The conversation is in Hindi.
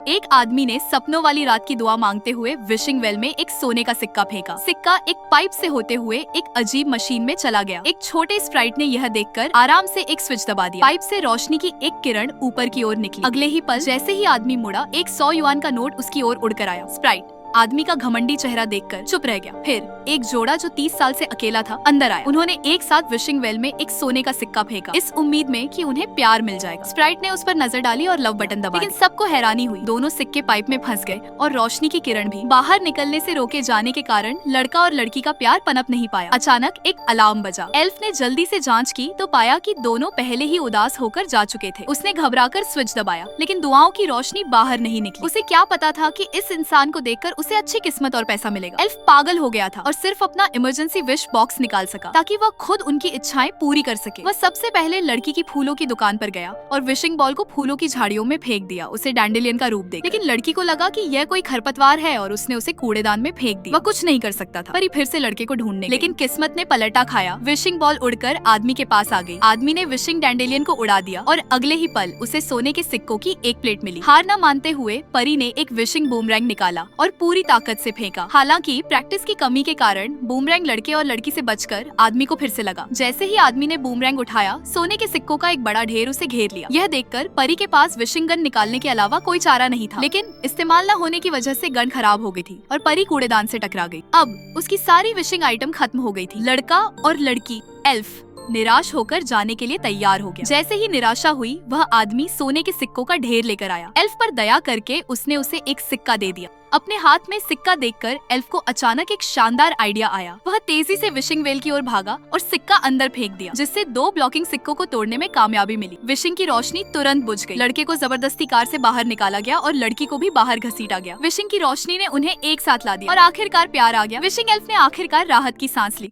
एक आदमी ने सपनों वाली रात की दुआ मांगते हुए विशिंग वेल में एक सोने का सिक्का फेंका। सिक्का एक पाइप से होते हुए एक अजीब मशीन में चला गया। एक छोटे स्प्राइट ने यह देखकर आराम से एक स्विच दबा दिया। पाइप से रोशनी की एक किरण ऊपर की ओर निकली। अगले ही पल जैसे ही आदमी मुड़ा, एक 100 युआन का नोट उसकी ओर उड़कर आया। स्प्राइट आदमी का घमंडी चेहरा देखकर चुप रह गया। फिर एक जोड़ा जो 30 साल से अकेला था अंदर आया। उन्होंने एक साथ विशिंग वेल में एक सोने का सिक्का फेंका, इस उम्मीद में कि उन्हें प्यार मिल जाएगा। स्प्राइट ने उस पर नजर डाली और लव बटन दबाया, लेकिन सबको हैरानी हुई। दोनों सिक्के पाइप में फंस गए और रोशनी की किरण भी। बाहर निकलने से रोके जाने के कारण लड़का और लड़की का प्यार पनप नहीं पाया। अचानक एक अलार्म बजा। एल्फ ने जल्दी से जांच की तो पाया कि दोनों पहले ही उदास होकर जा चुके थे। उसने घबराकर स्विच दबाया, लेकिन दुआओं की रोशनी बाहर नहीं निकली। उसे क्या पता था कि इस इंसान को देखकर उसे अच्छी किस्मत और पैसा मिलेगा। एल्फ पागल हो गया था और सिर्फ अपना इमरजेंसी विश बॉक्स निकाल सका ताकि वह खुद उनकी इच्छाएं पूरी कर सके। वह सबसे पहले लड़की की फूलों की दुकान पर गया और विशिंग बॉल को फूलों की झाड़ियों में फेंक दिया, उसे डैंडेलियन का रूप देकर। लेकिन लड़की को लगा कि यह कोई खरपतवार है और उसने उसे कूड़ेदान में फेंक दिया। वह कुछ नहीं कर सकता था। परी फिर से लड़के को ढूंढने, लेकिन किस्मत ने पलटा खाया। विशिंग बॉल उड़कर आदमी के पास आ गई। आदमी ने विशिंग डैंडेलियन को उड़ा दिया और अगले ही पल उसे सोने के सिक्कों की एक प्लेट मिली। हार न मानते हुए परी ने एक विशिंग बूमरैंग निकाला और पूरी ताकत से फेंका। हालांकि प्रैक्टिस की कमी के कारण बूमरैंग लड़के और लड़की से बचकर आदमी को फिर से लगा। जैसे ही आदमी ने बूमरैंग उठाया, सोने के सिक्कों का एक बड़ा ढेर उसे घेर लिया। यह देखकर परी के पास विशिंग गन निकालने के अलावा कोई चारा नहीं था, लेकिन इस्तेमाल न होने की वजह से गन खराब हो गई थी और परी कूड़ेदान से टकरा गई। अब उसकी सारी विशिंग आइटम खत्म हो गई थी। लड़का और लड़की एल्फ निराश होकर जाने के लिए तैयार हो गया। जैसे ही निराशा हुई, वह आदमी सोने के सिक्कों का ढेर लेकर आया। एल्फ पर दया करके उसने उसे एक सिक्का दे दिया। अपने हाथ में सिक्का देखकर एल्फ को अचानक एक शानदार आइडिया आया। वह तेजी से विशिंग वेल की ओर भागा और सिक्का अंदर फेंक दिया, जिससे 2 ब्लॉकिंग सिक्कों को तोड़ने में कामयाबी मिली। विशिंग की रोशनी तुरंत बुझ गई। लड़के को जबरदस्ती कार से बाहर निकाला गया और लड़की को भी बाहर घसीटा गया। विशिंग की रोशनी ने उन्हें एक साथ ला दिया और आखिरकार प्यार आ गया। विशिंग एल्फ ने आखिरकार राहत की सांस ली।